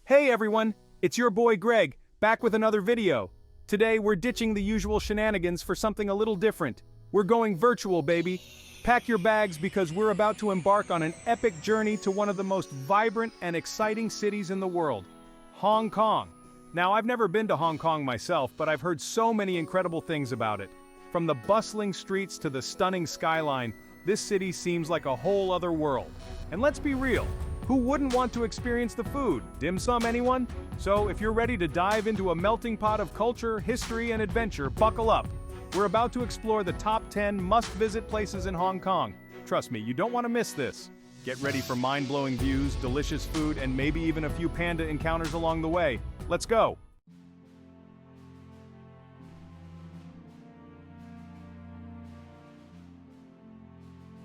Hey everyone, it's your boy Greg, back with another video. Today we're ditching the usual shenanigans for something a little different. We're going virtual, baby. Pack your bags because we're about to embark on an epic journey to one of the most vibrant and exciting cities in the world, Hong Kong. Now, I've never been to Hong Kong myself, but I've heard so many incredible things about it. From the bustling streets to the stunning skyline, this city seems like a whole other world. And let's be real, who wouldn't want to experience the food? Dim sum, anyone? So if you're ready to dive into a melting pot of culture, history, and adventure, buckle up. We're about to explore the top 10 must-visit places in Hong Kong. Trust me, you don't want to miss this. Get ready for mind-blowing views, delicious food, and maybe even a few panda encounters along the way. Let's go!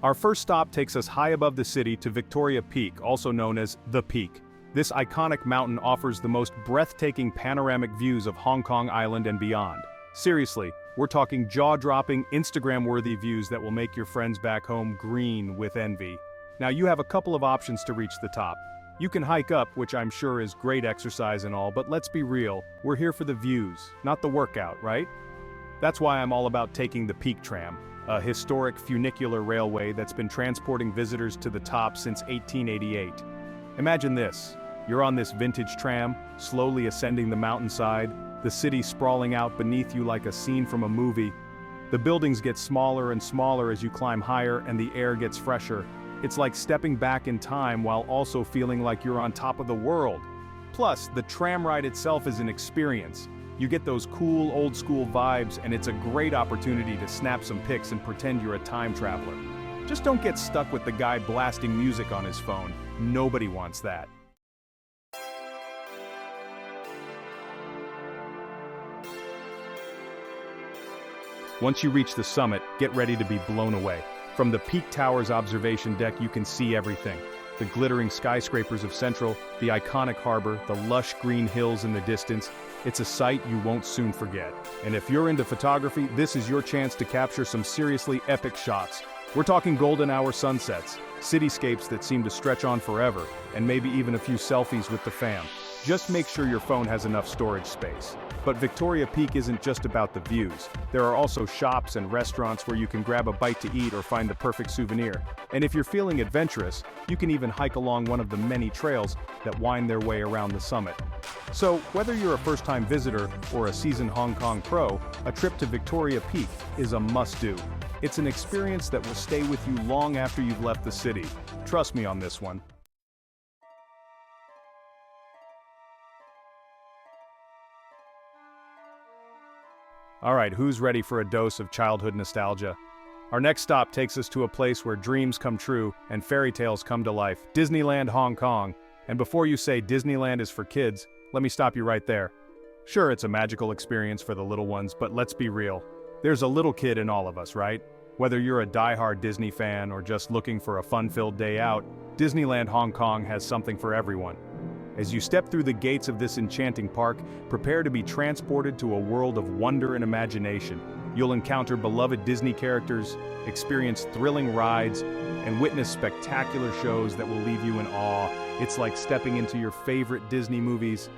Our first stop takes us high above the city to Victoria Peak, also known as The Peak. This iconic mountain offers the most breathtaking panoramic views of Hong Kong Island and beyond. Seriously, we're talking jaw-dropping, Instagram-worthy views that will make your friends back home green with envy. Now you have a couple of options to reach the top. You can hike up, which I'm sure is great exercise and all, but let's be real, we're here for the views, not the workout, right? That's why I'm all about taking the Peak Tram, a historic funicular railway that's been transporting visitors to the top since 1888. Imagine this, you're on this vintage tram, slowly ascending the mountainside, the city sprawling out beneath you like a scene from a movie. The buildings get smaller and smaller as you climb higher and the air gets fresher. It's like stepping back in time while also feeling like you're on top of the world. Plus, the tram ride itself is an experience. You get those cool, old-school vibes, and it's a great opportunity to snap some pics and pretend you're a time traveler. Just don't get stuck with the guy blasting music on his phone. Nobody wants that. Once you reach the summit, get ready to be blown away. From the Peak Tower's observation deck, you can see everything. The glittering skyscrapers of Central, the iconic harbor, the lush green hills in the distance. It's a sight you won't soon forget. And if you're into photography, this is your chance to capture some seriously epic shots. We're talking golden hour sunsets, cityscapes that seem to stretch on forever, and maybe even a few selfies with the fam. Just make sure your phone has enough storage space. But Victoria Peak isn't just about the views. There are also shops and restaurants where you can grab a bite to eat or find the perfect souvenir. And if you're feeling adventurous, you can even hike along one of the many trails that wind their way around the summit. So, whether you're a first-time visitor or a seasoned Hong Kong pro, a trip to Victoria Peak is a must-do. It's an experience that will stay with you long after you've left the city. Trust me on this one. Alright, who's ready for a dose of childhood nostalgia? Our next stop takes us to a place where dreams come true and fairy tales come to life, Disneyland, Hong Kong. And before you say Disneyland is for kids, let me stop you right there. Sure, it's a magical experience for the little ones, but let's be real. There's a little kid in all of us, right? Whether you're a die-hard Disney fan or just looking for a fun-filled day out, Disneyland Hong Kong has something for everyone. As you step through the gates of this enchanting park, prepare to be transported to a world of wonder and imagination. You'll encounter beloved Disney characters, experience thrilling rides, and witness spectacular shows that will leave you in awe. It's like stepping into your favorite Disney movies.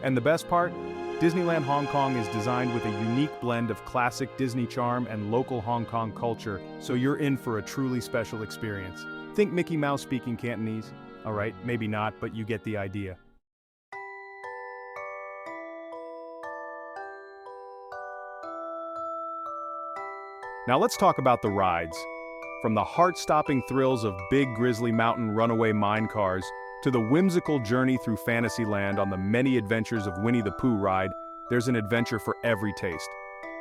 And the best part? Disneyland Hong Kong is designed with a unique blend of classic Disney charm and local Hong Kong culture, so you're in for a truly special experience. Think Mickey Mouse speaking Cantonese? Alright, maybe not, but you get the idea. Now let's talk about the rides. From the heart-stopping thrills of Big Grizzly Mountain runaway mine cars, to the whimsical journey through Fantasyland on the many adventures of Winnie the Pooh ride, there's an adventure for every taste.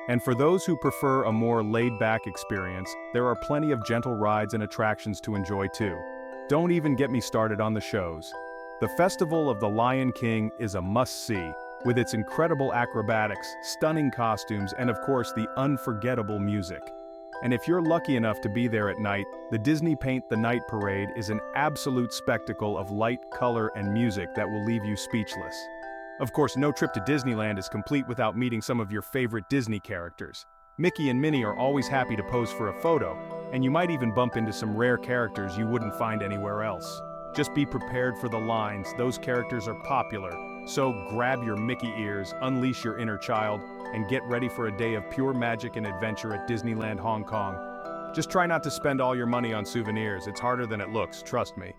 And for those who prefer a more laid-back experience, there are plenty of gentle rides and attractions to enjoy too. Don't even get me started on the shows. The Festival of the Lion King is a must-see, with its incredible acrobatics, stunning costumes, and of course the unforgettable music. And if you're lucky enough to be there at night, the Disney Paint the Night Parade is an absolute spectacle of light, color, and music that will leave you speechless. Of course, no trip to Disneyland is complete without meeting some of your favorite Disney characters. Mickey and Minnie are always happy to pose for a photo, and you might even bump into some rare characters you wouldn't find anywhere else. Just be prepared for the lines, those characters are popular, So grab your Mickey ears, unleash your inner child, and get ready for a day of pure magic and adventure at Disneyland, Hong Kong. Just try not to spend all your money on souvenirs. It's harder than it looks, trust me.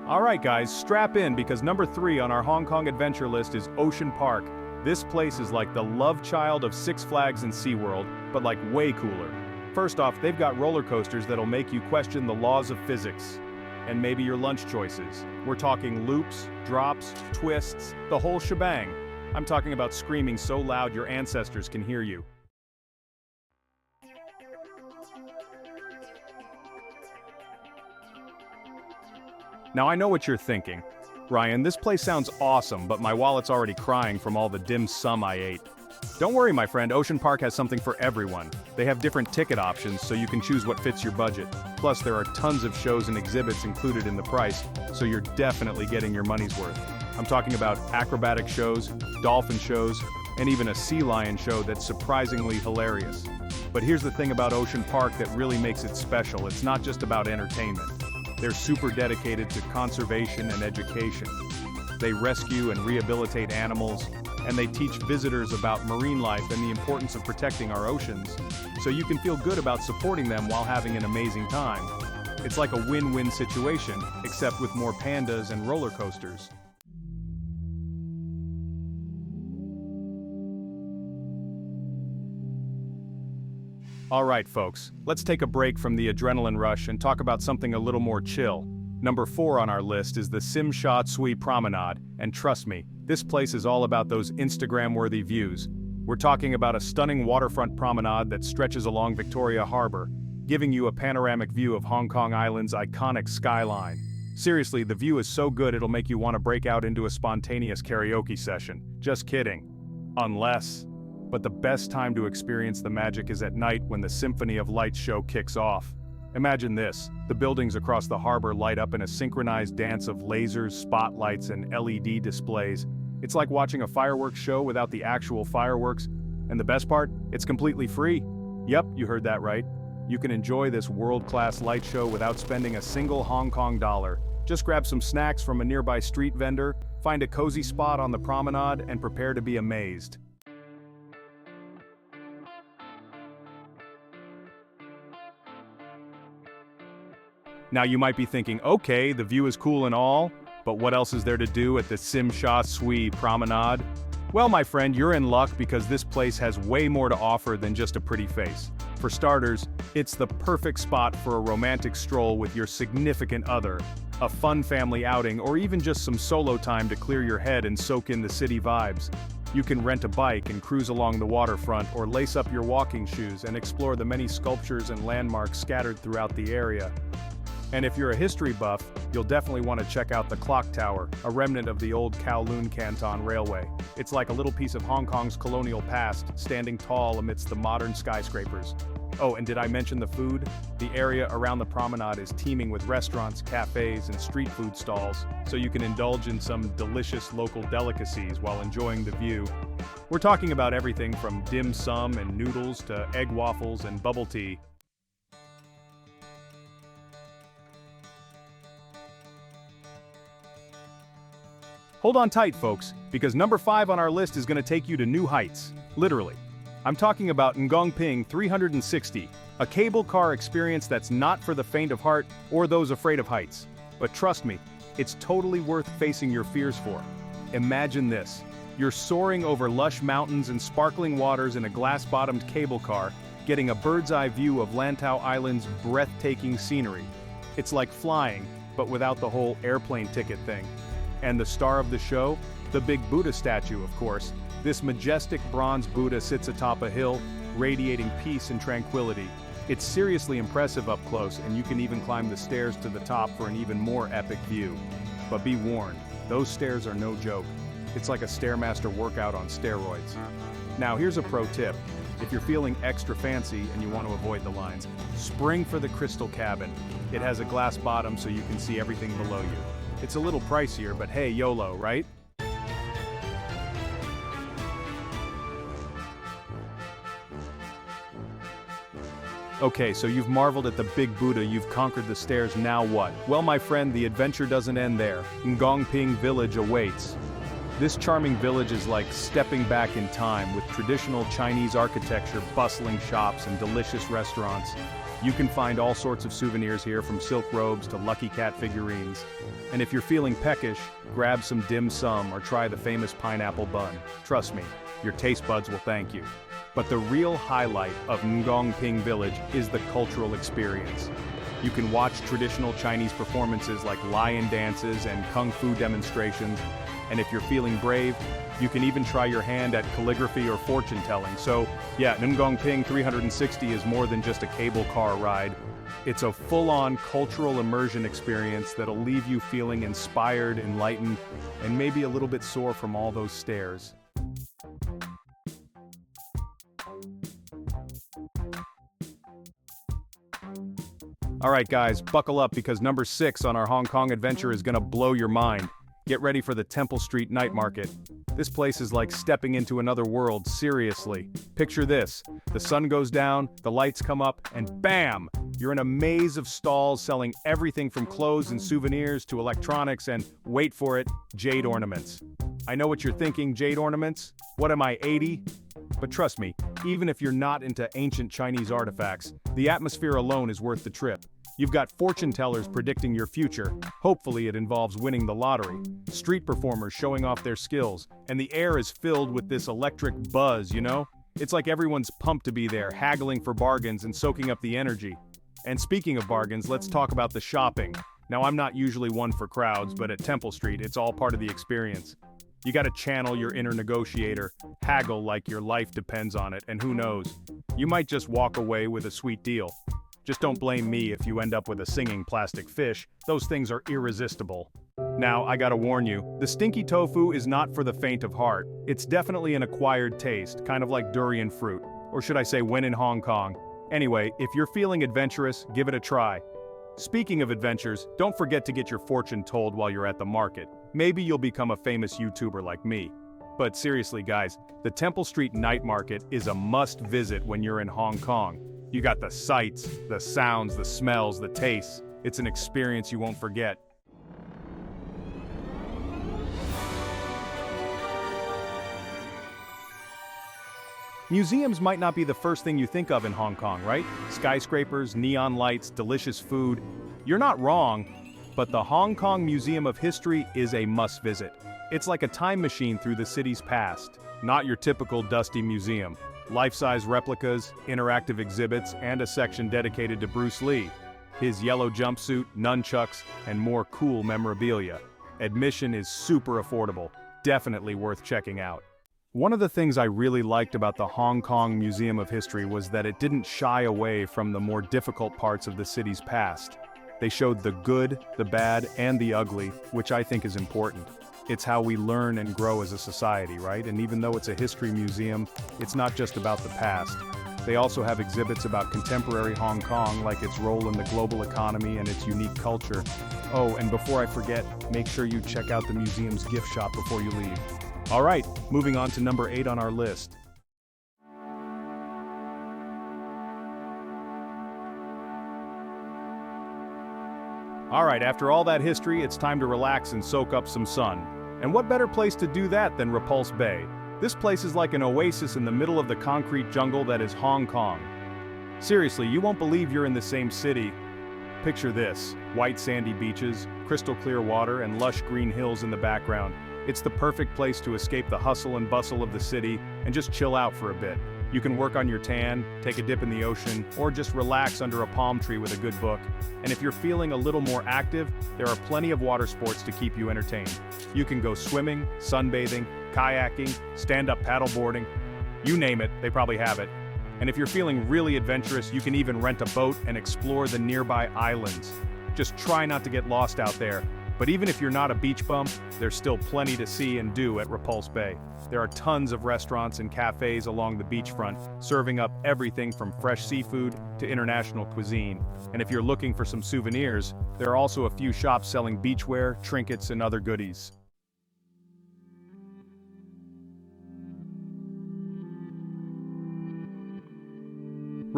Alright guys, strap in because number 3 on our Hong Kong adventure list is Ocean Park. This place is like the love child of Six Flags and SeaWorld, but like way cooler. First off, they've got roller coasters that'll make you question the laws of physics. And maybe your lunch choices. We're talking loops, drops, twists, the whole shebang. I'm talking about screaming so loud your ancestors can hear you. Now I know what you're thinking. Ryan, this place sounds awesome, but my wallet's already crying from all the dim sum I ate. Don't worry, my friend, Ocean Park has something for everyone. They have different ticket options, so you can choose what fits your budget. Plus, there are tons of shows and exhibits included in the price, so you're definitely getting your money's worth. I'm talking about acrobatic shows, dolphin shows, and even a sea lion show that's surprisingly hilarious. But here's the thing about Ocean Park that really makes it special. It's not just about entertainment. They're super dedicated to conservation and education. They rescue and rehabilitate animals, and they teach visitors about marine life and the importance of protecting our oceans, so you can feel good about supporting them while having an amazing time. It's like a win-win situation, except with more pandas and roller coasters. Alright folks, let's take a break from the adrenaline rush and talk about something a little more chill. Number 4 on our list is the Tsui Promenade, and trust me, this place is all about those Instagram-worthy views. We're talking about a stunning waterfront promenade that stretches along Victoria Harbor, giving you a panoramic view of Hong Kong Island's iconic skyline. Seriously, the view is so good it'll make you want to break out into a spontaneous karaoke session. Just kidding. Unless. But the best time to experience the magic is at night when the Symphony of Lights show kicks off. Imagine this, the buildings across the harbor light up in a synchronized dance of lasers, spotlights, and LED displays. It's like watching a fireworks show without the actual fireworks. And the best part? It's completely free. Yep, you heard that right. You can enjoy this world-class light show without spending a single Hong Kong dollar. Just grab some snacks from a nearby street vendor, find a cozy spot on the promenade, and prepare to be amazed. Now you might be thinking, okay, the view is cool and all, but what else is there to do at the Tsui Promenade? Well, my friend, you're in luck because this place has way more to offer than just a pretty face. For starters, it's the perfect spot for a romantic stroll with your significant other, a fun family outing, or even just some solo time to clear your head and soak in the city vibes. You can rent a bike and cruise along the waterfront or lace up your walking shoes and explore the many sculptures and landmarks scattered throughout the area. And if you're a history buff, you'll definitely want to check out the Clock Tower, a remnant of the old Kowloon Canton Railway. It's like a little piece of Hong Kong's colonial past, standing tall amidst the modern skyscrapers. Oh, and did I mention the food? The area around the promenade is teeming with restaurants, cafes, and street food stalls, so you can indulge in some delicious local delicacies while enjoying the view. We're talking about everything from dim sum and noodles to egg waffles and bubble tea. Hold on tight, folks, because number 5 on our list is going to take you to new heights. Literally. I'm talking about Ngong Ping 360, a cable car experience that's not for the faint of heart or those afraid of heights. But trust me, it's totally worth facing your fears for. Imagine this. You're soaring over lush mountains and sparkling waters in a glass-bottomed cable car, getting a bird's-eye view of Lantau Island's breathtaking scenery. It's like flying, but without the whole airplane ticket thing. And the star of the show? The big Buddha statue, of course. This majestic bronze Buddha sits atop a hill, radiating peace and tranquility. It's seriously impressive up close, and you can even climb the stairs to the top for an even more epic view. But be warned, those stairs are no joke. It's like a Stairmaster workout on steroids. Now here's a pro tip. If you're feeling extra fancy and you want to avoid the lines, spring for the Crystal Cabin. It has a glass bottom so you can see everything below you. It's a little pricier, but hey, YOLO, right? Okay, so you've marveled at the big Buddha, you've conquered the stairs, now what? Well, my friend, the adventure doesn't end there. Ngong Ping village awaits. This charming village is like stepping back in time with traditional Chinese architecture, bustling shops, and delicious restaurants. You can find all sorts of souvenirs here, from silk robes to Lucky Cat figurines. And if you're feeling peckish, grab some dim sum or try the famous pineapple bun. Trust me, your taste buds will thank you. But the real highlight of Ngong Ping Village is the cultural experience. You can watch traditional Chinese performances like lion dances and kung fu demonstrations. And if you're feeling brave, you can even try your hand at calligraphy or fortune telling. So yeah, Ngong Ping 360 is more than just a cable car ride. It's a full-on cultural immersion experience that'll leave you feeling inspired, enlightened, and maybe a little bit sore from all those stairs. Alright guys, buckle up because number 6 on our Hong Kong adventure is gonna blow your mind. Get ready for the Temple Street Night Market. This place is like stepping into another world, seriously. Picture this, the sun goes down, the lights come up, and bam! You're in a maze of stalls selling everything from clothes and souvenirs to electronics and, wait for it, jade ornaments. I know what you're thinking, jade ornaments? What am I, 80? But trust me, even if you're not into ancient Chinese artifacts, the atmosphere alone is worth the trip. You've got fortune tellers predicting your future, hopefully it involves winning the lottery, street performers showing off their skills, and the air is filled with this electric buzz, you know? It's like everyone's pumped to be there, haggling for bargains and soaking up the energy. And speaking of bargains, let's talk about the shopping. Now, I'm not usually one for crowds, but at Temple Street, it's all part of the experience. You gotta channel your inner negotiator, haggle like your life depends on it, and who knows, you might just walk away with a sweet deal. Just don't blame me if you end up with a singing plastic fish, those things are irresistible. Now, I gotta warn you, the stinky tofu is not for the faint of heart. It's definitely an acquired taste, kind of like durian fruit, or should I say when in Hong Kong. Anyway, if you're feeling adventurous, give it a try. Speaking of adventures, don't forget to get your fortune told while you're at the market. Maybe you'll become a famous YouTuber like me. But seriously guys, the Temple Street Night Market is a must visit when you're in Hong Kong. You got the sights, the sounds, the smells, the tastes. It's an experience you won't forget. Museums might not be the first thing you think of in Hong Kong, right? Skyscrapers, neon lights, delicious food. You're not wrong, but the Hong Kong Museum of History is a must-visit. It's like a time machine through the city's past, not your typical dusty museum. Life-size replicas, interactive exhibits, and a section dedicated to Bruce Lee, his yellow jumpsuit, nunchucks, and more cool memorabilia. Admission is super affordable, definitely worth checking out. One of the things I really liked about the Hong Kong Museum of History was that it didn't shy away from the more difficult parts of the city's past. They showed the good, the bad, and the ugly, which I think is important. It's how we learn and grow as a society, right? And even though it's a history museum, it's not just about the past. They also have exhibits about contemporary Hong Kong, like its role in the global economy and its unique culture. Oh, and before I forget, make sure you check out the museum's gift shop before you leave. All right, moving on to number 8 on our list. All right, after all that history, it's time to relax and soak up some sun. And what better place to do that than Repulse Bay? This place is like an oasis in the middle of the concrete jungle that is Hong Kong. Seriously, you won't believe you're in the same city. Picture this, white sandy beaches, crystal clear water, and lush green hills in the background. It's the perfect place to escape the hustle and bustle of the city and just chill out for a bit. You can work on your tan, take a dip in the ocean, or just relax under a palm tree with a good book. And if you're feeling a little more active, there are plenty of water sports to keep you entertained. You can go swimming, sunbathing, kayaking, stand-up paddleboarding. You name it, they probably have it. And if you're feeling really adventurous, you can even rent a boat and explore the nearby islands. Just try not to get lost out there. But even if you're not a beach bum, there's still plenty to see and do at Repulse Bay. There are tons of restaurants and cafes along the beachfront, serving up everything from fresh seafood to international cuisine. And if you're looking for some souvenirs, there are also a few shops selling beachwear, trinkets, and other goodies.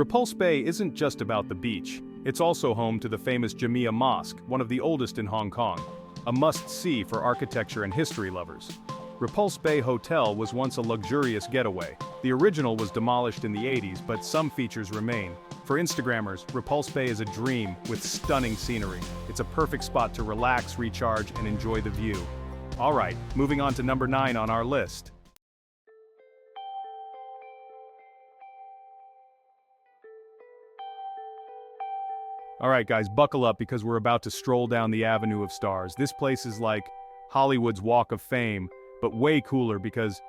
Repulse Bay isn't just about the beach. It's also home to the famous Jamia Mosque, one of the oldest in Hong Kong. A must-see for architecture and history lovers. Repulse Bay Hotel was once a luxurious getaway. The original was demolished in the 80s, but some features remain. For Instagrammers, Repulse Bay is a dream with stunning scenery. It's a perfect spot to relax, recharge, and enjoy the view. Alright, moving on to number 9 on our list. Alright guys, buckle up because we're about to stroll down the Avenue of Stars. This place is like Hollywood's Walk of Fame, but way cooler because,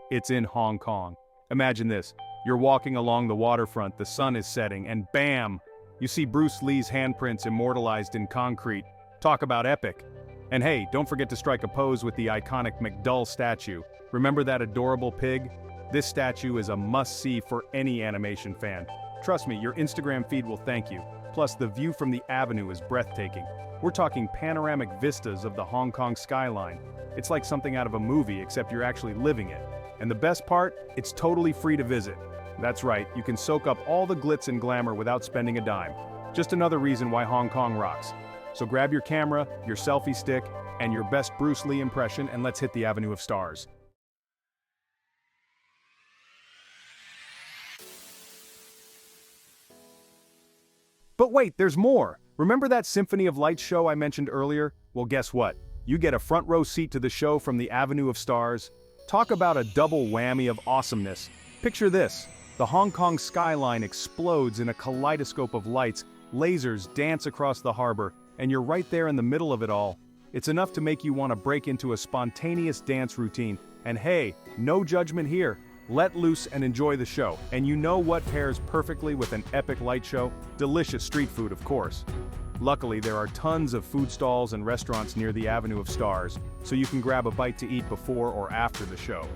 it's in Hong Kong. Imagine this, you're walking along the waterfront, the sun is setting, and bam! You see Bruce Lee's handprints immortalized in concrete. Talk about epic. And hey, don't forget to strike a pose with the iconic McDull statue. Remember that adorable pig? This statue is a must-see for any animation fan. Trust me, your Instagram feed will thank you. Plus, the view from the avenue is breathtaking. We're talking panoramic vistas of the Hong Kong skyline. It's like something out of a movie, except you're actually living it. And the best part? It's totally free to visit. That's right, you can soak up all the glitz and glamour without spending a dime. Just another reason why Hong Kong rocks. So grab your camera, your selfie stick, and your best Bruce Lee impression, and let's hit the Avenue of Stars. But wait, there's more! Remember that Symphony of Light show I mentioned earlier? Well, guess what? You get a front row seat to the show from the Avenue of Stars. Talk about a double whammy of awesomeness. Picture this. The Hong Kong skyline explodes in a kaleidoscope of lights, lasers dance across the harbor, and you're right there in the middle of it all. It's enough to make you want to break into a spontaneous dance routine. And hey, no judgment here. Let loose and enjoy the show. And you know what pairs perfectly with an epic light show? Delicious street food, of course. Luckily, there are tons of food stalls and restaurants near the Avenue of Stars, so you can grab a bite to eat before or after the show.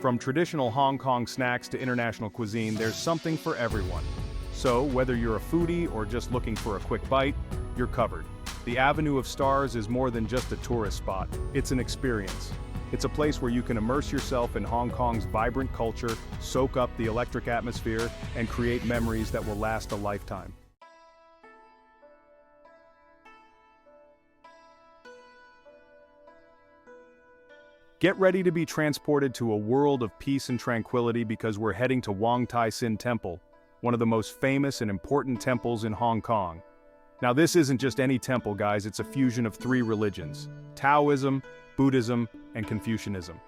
From traditional Hong Kong snacks to international cuisine, there's something for everyone. So, whether you're a foodie or just looking for a quick bite, you're covered. The Avenue of Stars is more than just a tourist spot. It's an experience. It's a place where you can immerse yourself in Hong Kong's vibrant culture, soak up the electric atmosphere, and create memories that will last a lifetime. Get ready to be transported to a world of peace and tranquility because we're heading to Wong Tai Sin Temple, one of the most famous and important temples in Hong Kong. Now this isn't just any temple, guys, it's a fusion of 3 religions: Taoism, Buddhism, and Confucianism.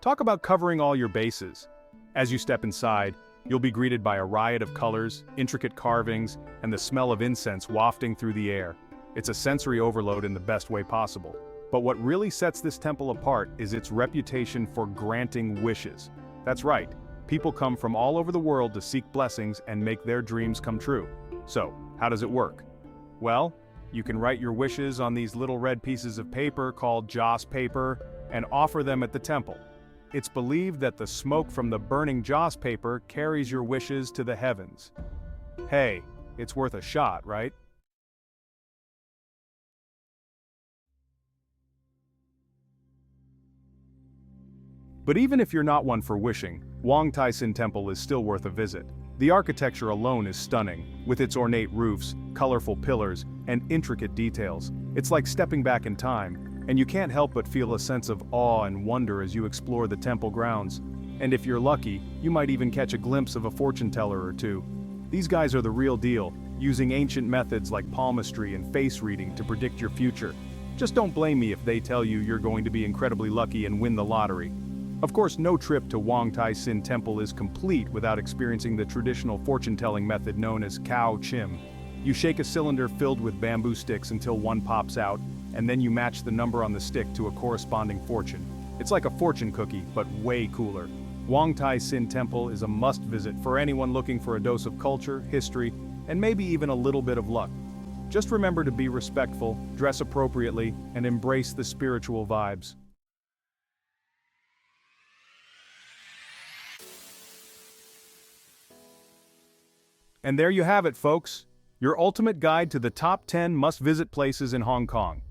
Talk about covering all your bases. As you step inside, you'll be greeted by a riot of colors, intricate carvings, and the smell of incense wafting through the air. It's a sensory overload in the best way possible. But what really sets this temple apart is its reputation for granting wishes. That's right, people come from all over the world to seek blessings and make their dreams come true. So, how does it work? Well, you can write your wishes on these little red pieces of paper called joss paper and offer them at the temple. It's believed that the smoke from the burning joss paper carries your wishes to the heavens. Hey, it's worth a shot, right? But even if you're not one for wishing, Wong Tai Sin Temple is still worth a visit. The architecture alone is stunning, with its ornate roofs, colorful pillars, and intricate details. It's like stepping back in time, and you can't help but feel a sense of awe and wonder as you explore the temple grounds. And if you're lucky, you might even catch a glimpse of a fortune teller or two. These guys are the real deal, using ancient methods like palmistry and face reading to predict your future. Just don't blame me if they tell you you're going to be incredibly lucky and win the lottery. Of course, no trip to Wong Tai Sin Temple is complete without experiencing the traditional fortune-telling method known as cow chim. You shake a cylinder filled with bamboo sticks until one pops out, and then you match the number on the stick to a corresponding fortune. It's like a fortune cookie, but way cooler. Wong Tai Sin Temple is a must-visit for anyone looking for a dose of culture, history, and maybe even a little bit of luck. Just remember to be respectful, dress appropriately, and embrace the spiritual vibes. And there you have it, folks. Your ultimate guide to the top 10 must-visit places in Hong Kong.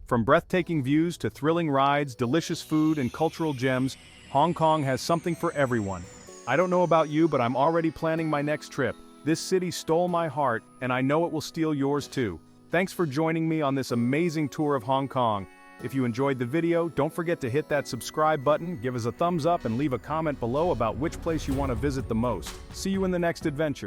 From breathtaking views to thrilling rides, delicious food, and cultural gems, Hong Kong has something for everyone. I don't know about you, but I'm already planning my next trip. This city stole my heart, and I know it will steal yours too. Thanks for joining me on this amazing tour of Hong Kong. If you enjoyed the video, don't forget to hit that subscribe button, give us a thumbs up, and leave a comment below about which place you want to visit the most. See you in the next adventure.